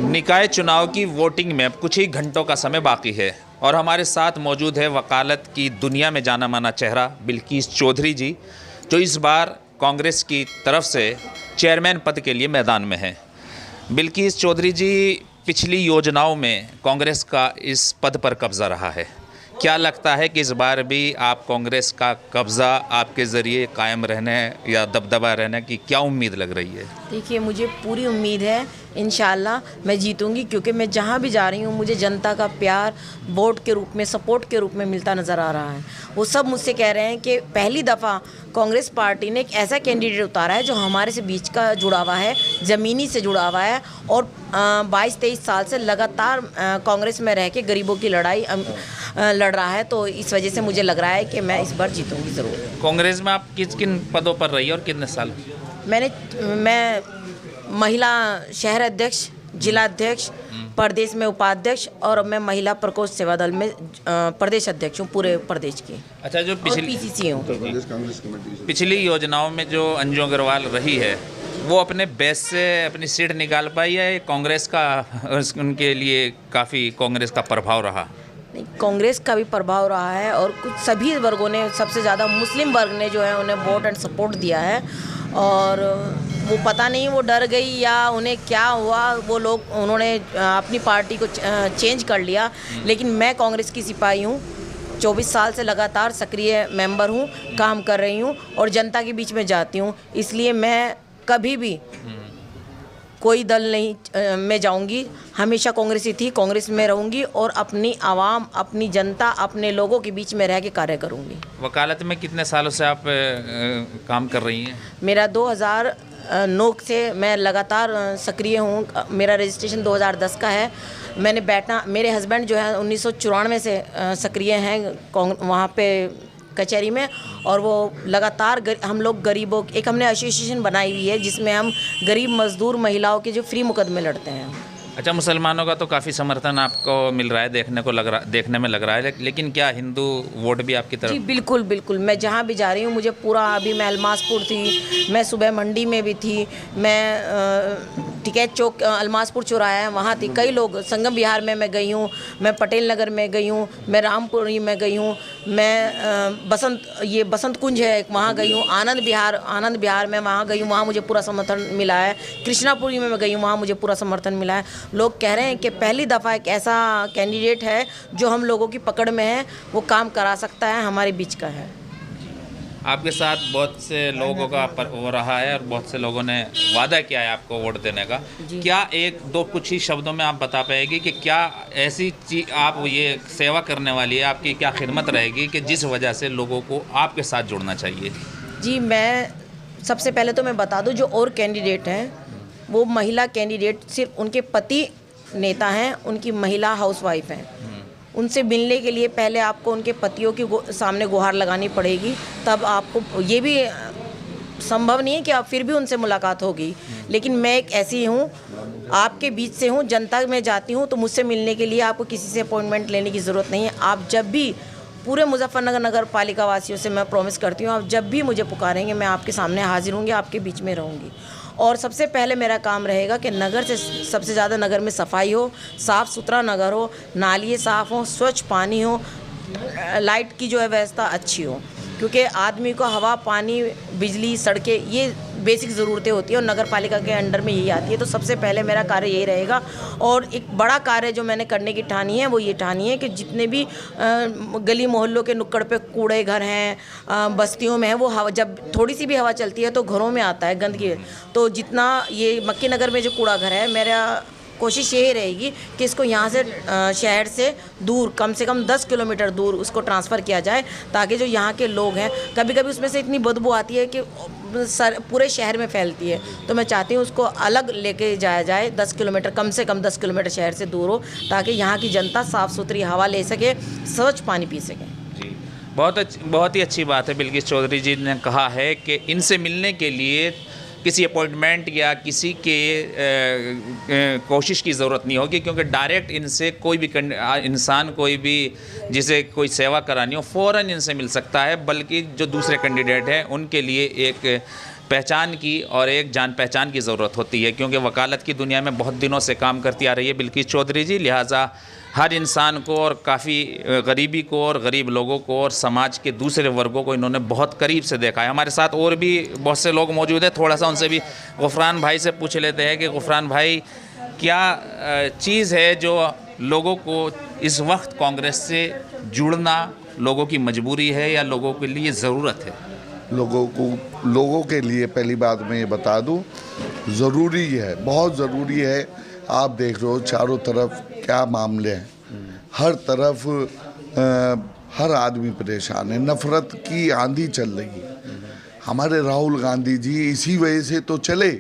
निकाय चुनाव की वोटिंग में अब कुछ ही घंटों का समय बाकी है और हमारे साथ मौजूद है वकालत की दुनिया में जाना माना चेहरा बिल्किस चौधरी जी, जो इस बार कांग्रेस की तरफ से चेयरमैन पद के लिए मैदान में हैं। बिल्किस चौधरी जी, पिछली योजनाओं में कांग्रेस का इस पद पर कब्जा रहा है। क्या लगता है कि इस बार भी आप कांग्रेस का कब्जा आपके ज़रिए कायम रहने या दबदबा रहने की क्या उम्मीद लग रही है? देखिए, मुझे पूरी उम्मीद है इंशाल्लाह मैं जीतूंगी, क्योंकि मैं जहाँ भी जा रही हूँ मुझे जनता का प्यार वोट के रूप में, सपोर्ट के रूप में मिलता नज़र आ रहा है। वो सब मुझसे कह रहे हैं कि पहली दफ़ा कांग्रेस पार्टी ने एक ऐसा कैंडिडेट उतारा है जो हमारे से बीच का जुड़ा हुआ है, ज़मीनी से जुड़ा हुआ है और 22-23 साल से लगातार कांग्रेस में रह के गरीबों की लड़ाई लड़ रहा है। तो इस वजह से मुझे लग रहा है कि मैं इस बार जीतूंगी ज़रूर। कांग्रेस में आप किन पदों पर रही और कितने साल? मैं महिला शहर अध्यक्ष, जिला अध्यक्ष, प्रदेश में उपाध्यक्ष और मैं महिला प्रकोष्ठ सेवा दल में प्रदेश अध्यक्ष हूँ पूरे प्रदेश की। अच्छा, जो पीसीसी हूँ। पिछली योजनाओं में जो अंजू अग्रवाल रही है, वो अपने बेस से अपनी सीट निकाल पाई है? कांग्रेस का उनके लिए काफ़ी कांग्रेस का प्रभाव रहा? नहीं, कांग्रेस का भी प्रभाव रहा है और कुछ सभी वर्गों ने, सबसे ज़्यादा मुस्लिम वर्ग ने जो है उन्हें वोट एंड सपोर्ट दिया है। और वो पता नहीं वो डर गई या उन्हें क्या हुआ, वो लोग उन्होंने अपनी पार्टी को चेंज कर लिया। लेकिन मैं कांग्रेस की सिपाही हूँ, 24 साल से लगातार सक्रिय मेंबर हूँ, काम कर रही हूँ और जनता के बीच में जाती हूँ। इसलिए मैं कभी भी कोई दल नहीं मैं जाऊंगी, हमेशा कांग्रेस ही थी, कांग्रेस में रहूंगी और अपनी आवाम, अपनी जनता, अपने लोगों के बीच में रह के कार्य करूंगी। वकालत में कितने सालों से आप काम कर रही हैं? मेरा 2009 से मैं लगातार सक्रिय हूँ। मेरा रजिस्ट्रेशन 2010 का है। मेरे हस्बैंड जो है 1994 से सक्रिय हैं वहाँ पे कचहरी में, और वो लगातार हम लोग गरीबों एक हमने एसोसिएशन बनाई हुई है जिसमें हम गरीब मजदूर महिलाओं के जो फ्री मुकदमे लड़ते हैं। अच्छा, मुसलमानों का तो काफ़ी समर्थन आपको मिल रहा है, देखने में लग रहा है, लेकिन क्या हिंदू वोट भी आपकी तरफ? जी बिल्कुल बिल्कुल, मैं जहाँ भी जा रही हूँ मुझे पूरा, अभी मैं अलमासपुर थी, मैं सुबह मंडी में भी थी, मैं टिकैत चौक अलमासपुर चौराहा है वहाँ थी, कई लोग, संगम विहार में मैं गई हूँ, मैं पटेल नगर में गई हूँ, मैं रामपुरी में गई हूँ, मैं बसंत कुंज है वहाँ गई हूँ, आनंद विहार में वहाँ गई हूँ, वहाँ मुझे पूरा समर्थन मिला है, कृष्णापुरी में मैं गई हूँ, वहाँ मुझे पूरा समर्थन मिला है। लोग कह रहे हैं कि पहली दफ़ा एक ऐसा कैंडिडेट है जो हम लोगों की पकड़ में है, वो काम करा सकता है, हमारे बीच का है। आपके साथ बहुत से लोगों का हो रहा है और बहुत से लोगों ने वादा किया है आपको वोट देने का। क्या एक दो कुछ ही शब्दों में आप बता पाएंगे कि क्या ऐसी चीज आप ये सेवा करने वाली है, आपकी क्या खिदमत रहेगी कि जिस वजह से लोगों को आपके साथ जुड़ना चाहिए? जी, मैं सबसे पहले तो मैं बता दूं, जो और कैंडिडेट हैं वो महिला कैंडिडेट सिर्फ उनके पति नेता हैं, उनकी महिला हाउसवाइफ हैं। उनसे मिलने के लिए पहले आपको उनके पतियों के सामने गुहार लगानी पड़ेगी, तब आपको, ये भी संभव नहीं है कि आप फिर भी उनसे मुलाकात होगी। लेकिन मैं एक ऐसी हूँ, आपके बीच से हूँ, जनता में जाती हूँ, तो मुझसे मिलने के लिए आपको किसी से अपॉइंटमेंट लेने की ज़रूरत नहीं है। आप जब भी, पूरे मुजफ्फरनगर नगर पालिका वासियों से मैं प्रॉमिस करती हूँ, आप जब भी मुझे पुकारेंगे मैं आपके सामने हाजिर होंगी, आपके बीच में रहूँगी। और सबसे पहले मेरा काम रहेगा कि नगर से सबसे ज़्यादा नगर में सफाई हो, साफ़ सुथरा नगर हो, नालियाँ साफ़ हो, स्वच्छ पानी हो, लाइट की जो है व्यवस्था अच्छी हो, क्योंकि आदमी को हवा, पानी, बिजली, सड़कें, ये बेसिक ज़रूरतें होती है और नगर पालिका के अंडर में यही आती है। तो सबसे पहले मेरा कार्य यही रहेगा। और एक बड़ा कार्य जो मैंने करने की ठानी है वो ये ठानी है कि जितने भी गली मोहल्लों के नुक्कड़ पे कूड़े घर हैं, बस्तियों में है, वो हवा, जब थोड़ी सी भी हवा चलती है तो घरों में आता है गंदगी। तो जितना ये मक्की नगर में जो कूड़ा घर है, मेरा कोशिश यही रहेगी कि इसको यहाँ से शहर से दूर, कम से कम 10 किलोमीटर दूर उसको ट्रांसफ़र किया जाए, ताकि जो यहाँ के लोग हैं, कभी कभी उसमें से इतनी बदबू आती है कि पूरे शहर में फैलती है। तो मैं चाहती हूँ उसको अलग लेके जाया जाए, 10 किलोमीटर, कम से कम 10 किलोमीटर शहर से दूर हो, ताकि यहाँ की जनता साफ़ सुथरी हवा ले सके, स्वच्छ पानी पी सके। जी, बहुत ही अच्छी बात है। बिल्किस चौधरी जी ने कहा है कि इनसे मिलने के लिए किसी अपॉइंटमेंट या किसी के कोशिश की ज़रूरत नहीं होगी, क्योंकि डायरेक्ट इनसे कोई भी इंसान, कोई भी जिसे कोई सेवा करानी हो, फ़ौरन इनसे मिल सकता है। बल्कि जो दूसरे कैंडिडेट हैं उनके लिए एक पहचान की और एक जान पहचान की ज़रूरत होती है, क्योंकि वकालत की दुनिया में बहुत दिनों से काम करती आ रही है बिल्किस चौधरी जी। लिहाजा हर इंसान को और काफ़ी गरीबी को और गरीब लोगों को और समाज के दूसरे वर्गों को इन्होंने बहुत करीब से देखा है। हमारे साथ और भी बहुत से लोग मौजूद हैं, थोड़ा सा उनसे भी गुफरान भाई से पूछ लेते हैं कि गुफरान भाई, क्या चीज़ है जो लोगों को इस वक्त कांग्रेस से जुड़ना लोगों की मजबूरी है या लोगों के लिए ज़रूरत है? लोगों के लिए पहली बात मैं ये बता दूं, ज़रूरी है, बहुत ज़रूरी है। आप देख रहे हो चारों तरफ क्या मामले हैं, हर तरफ हर आदमी परेशान है, नफ़रत की आंधी चल रही है। हमारे राहुल गांधी जी इसी वजह से तो चले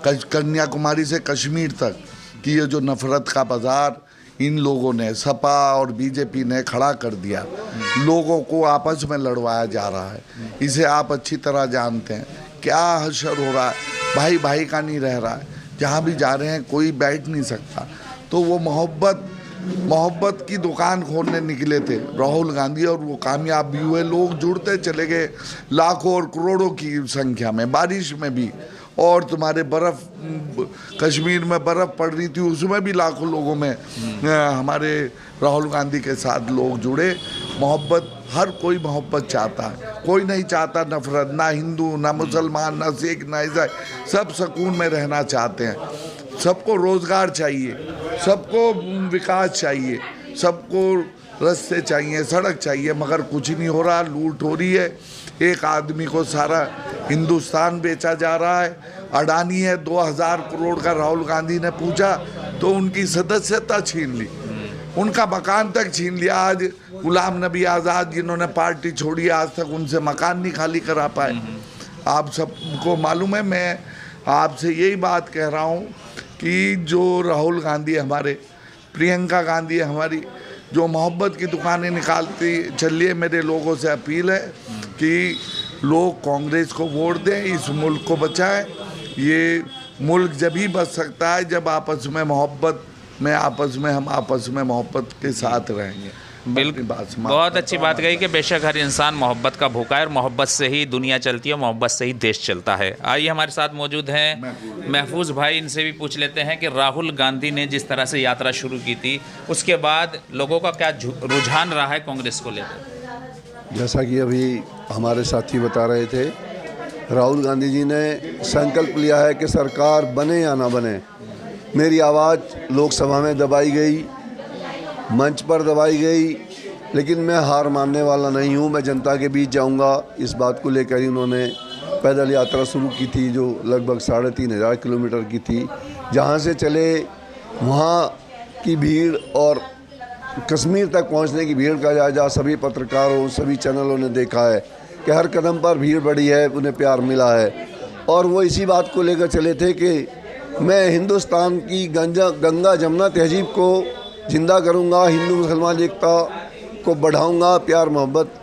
कन्याकुमारी से कश्मीर तक कि ये जो नफ़रत का बाज़ार इन लोगों ने, सपा और बीजेपी ने खड़ा कर दिया, लोगों को आपस में लड़वाया जा रहा है। इसे आप अच्छी तरह जानते हैं। क्या हशर हो रहा है, भाई भाई का नहीं रह रहा है, जहाँ भी जा रहे हैं कोई बैठ नहीं सकता। तो वो मोहब्बत की दुकान खोलने निकले थे राहुल गांधी, और वो कामयाब भी हुए। लोग जुड़ते चले गए लाखों और करोड़ों की संख्या में, बारिश में भी, और तुम्हारे कश्मीर में बर्फ़ पड़ रही थी, उसमें भी लाखों लोगों में हमारे राहुल गांधी के साथ लोग जुड़े। मोहब्बत, हर कोई मोहब्बत चाहता है, कोई नहीं चाहता नफ़रत, ना हिंदू ना मुसलमान ना सिख ना ईसाई, सब सुकून में रहना चाहते हैं। सबको रोज़गार चाहिए, सबको विकास चाहिए, सबको रास्ते चाहिए, सड़क चाहिए, मगर कुछ नहीं हो रहा। लूट हो रही है, एक आदमी को सारा हिंदुस्तान बेचा जा रहा है। अडानी है, 2000 करोड़ का राहुल गांधी ने पूछा तो उनकी सदस्यता छीन ली, उनका मकान तक छीन लिया। आज गुलाम नबी आज़ाद जिन्होंने पार्टी छोड़ी, आज तक उनसे मकान नहीं खाली करा पाए। आप सबको मालूम है, मैं आपसे यही बात कह रहा हूँ कि जो राहुल गांधी हमारे, प्रियंका गांधी हमारी, जो मोहब्बत की दुकानें निकालती चलिए, मेरे लोगों से अपील है कि लोग कांग्रेस को वोट दें, इस मुल्क को बचाएं। ये मुल्क जब ही बच सकता है जब आपस में हम आपस में मोहब्बत के साथ रहेंगे। बिल्कुल, बहुत अच्छी बात कही कि बेशक हर इंसान मोहब्बत का भूखा है और मोहब्बत से ही दुनिया चलती है, मोहब्बत से ही देश चलता है। आइए, हमारे साथ मौजूद हैं महफूज भाई, इनसे भी पूछ लेते हैं कि राहुल गांधी ने जिस तरह से यात्रा शुरू की थी, उसके बाद लोगों का क्या रुझान रहा है कांग्रेस को लेकर? जैसा कि अभी हमारे साथी बता रहे थे, राहुल गांधी जी ने संकल्प लिया है कि सरकार बने या ना बने, मेरी आवाज़ लोकसभा में दबाई गई, मंच पर दबाई गई, लेकिन मैं हार मानने वाला नहीं हूँ, मैं जनता के बीच जाऊँगा। इस बात को लेकर ही उन्होंने पैदल यात्रा शुरू की थी, जो लगभग 3500 किलोमीटर की थी। जहाँ से चले वहाँ की भीड़ और कश्मीर तक पहुँचने की भीड़ का जायजा सभी पत्रकारों, सभी चैनलों ने देखा है कि हर कदम पर भीड़ बढ़ी है, उन्हें प्यार मिला है। और वो इसी बात को लेकर चले थे कि मैं हिंदुस्तान की गंगा जमुना तहजीब को जिंदा करूंगा, हिंदू मुसलमान एकता को बढ़ाऊंगा, प्यार मोहब्बत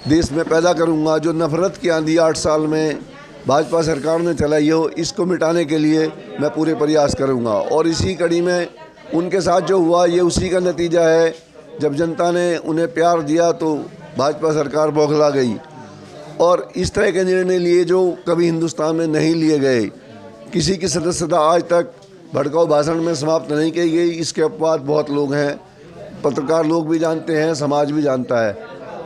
देश में पैदा करूंगा। जो नफ़रत की आंधी 8 साल में भाजपा सरकार ने चलाई हो, इसको मिटाने के लिए मैं पूरे प्रयास करूंगा। और इसी कड़ी में उनके साथ जो हुआ, ये उसी का नतीजा है। जब जनता ने उन्हें प्यार दिया तो भाजपा सरकार बौखला गई और इस तरह के निर्णय लिए जो कभी हिंदुस्तान में नहीं लिए गए। किसी की सदस्यता आज तक भड़काऊ भाषण में समाप्त नहीं की गई, इसके अपवाद बहुत लोग हैं, पत्रकार लोग भी जानते हैं, समाज भी जानता है।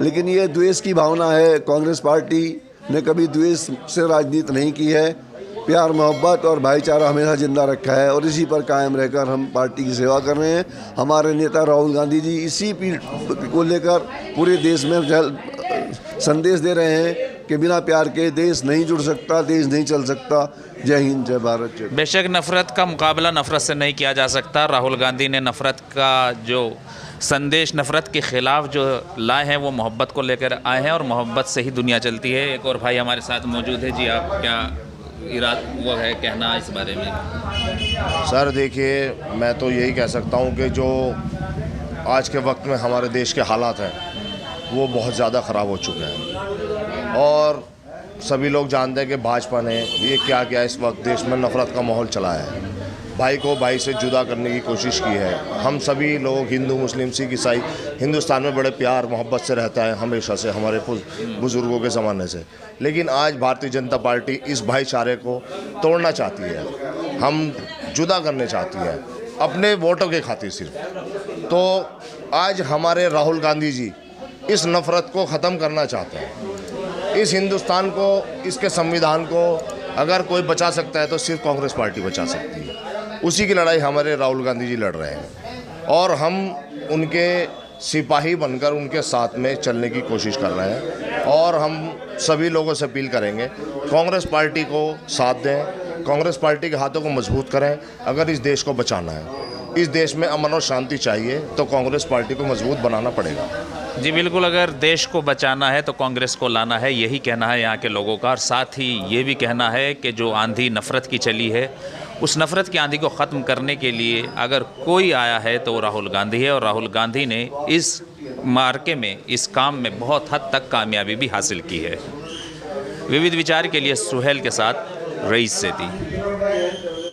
लेकिन ये द्वेष की भावना है। कांग्रेस पार्टी ने कभी द्वेष से राजनीति नहीं की है, प्यार मोहब्बत और भाईचारा हमेशा जिंदा रखा है और इसी पर कायम रहकर हम पार्टी की सेवा कर रहे हैं। हमारे नेता राहुल गांधी जी इसी पीढ़ को लेकर पूरे देश में संदेश दे रहे हैं कि बिना प्यार के देश नहीं जुड़ सकता, देश नहीं चल सकता। जय हिंद, जय भारत, जय। बेशक नफ़रत का मुकाबला नफ़रत से नहीं किया जा सकता। राहुल गांधी ने नफ़रत का जो संदेश, नफ़रत के ख़िलाफ़ जो लाए हैं, वो मोहब्बत को लेकर आए हैं और मोहब्बत से ही दुनिया चलती है। एक और भाई हमारे साथ मौजूद है जी, आप क्या वो है कहना इस बारे में? सर देखिए, मैं तो यही कह सकता हूँ कि जो आज के वक्त में हमारे देश के हालात हैं वो बहुत ज़्यादा ख़राब हो चुके हैं और सभी लोग जानते हैं कि भाजपा ने ये क्या किया, इस वक्त देश में नफ़रत का माहौल चलाया है। भाई को भाई से जुदा करने की कोशिश की है। हम सभी लोग हिंदू, मुस्लिम, सिख, ईसाई हिंदुस्तान में बड़े प्यार मोहब्बत से रहता है हमेशा से, हमारे बुज़ुर्गों के ज़माने से। लेकिन आज भारतीय जनता पार्टी इस भाईचारे को तोड़ना चाहती है, हम जुदा करने चाहती है अपने वोटों के खातिर सिर्फ। तो आज हमारे राहुल गांधी जी इस नफ़रत को ख़त्म करना चाहते हैं। इस हिंदुस्तान को, इसके संविधान को अगर कोई बचा सकता है तो सिर्फ कांग्रेस पार्टी बचा सकती है। उसी की लड़ाई हमारे राहुल गांधी जी लड़ रहे हैं और हम उनके सिपाही बनकर उनके साथ में चलने की कोशिश कर रहे हैं। और हम सभी लोगों से अपील करेंगे, कांग्रेस पार्टी को साथ दें, कांग्रेस पार्टी के हाथों को मजबूत करें। अगर इस देश को बचाना है, इस देश में अमन और शांति चाहिए, तो कांग्रेस पार्टी को मजबूत बनाना पड़ेगा। जी बिल्कुल, अगर देश को बचाना है तो कांग्रेस को लाना है, यही कहना है यहाँ के लोगों का। और साथ ही ये भी कहना है कि जो आंधी नफ़रत की चली है, उस नफ़रत की आंधी को ख़त्म करने के लिए अगर कोई आया है तो वो राहुल गांधी है। और राहुल गांधी ने इस मार्के में, इस काम में बहुत हद तक कामयाबी भी हासिल की है। विविध विचार के लिए सुहेल के साथ रईस सेठी।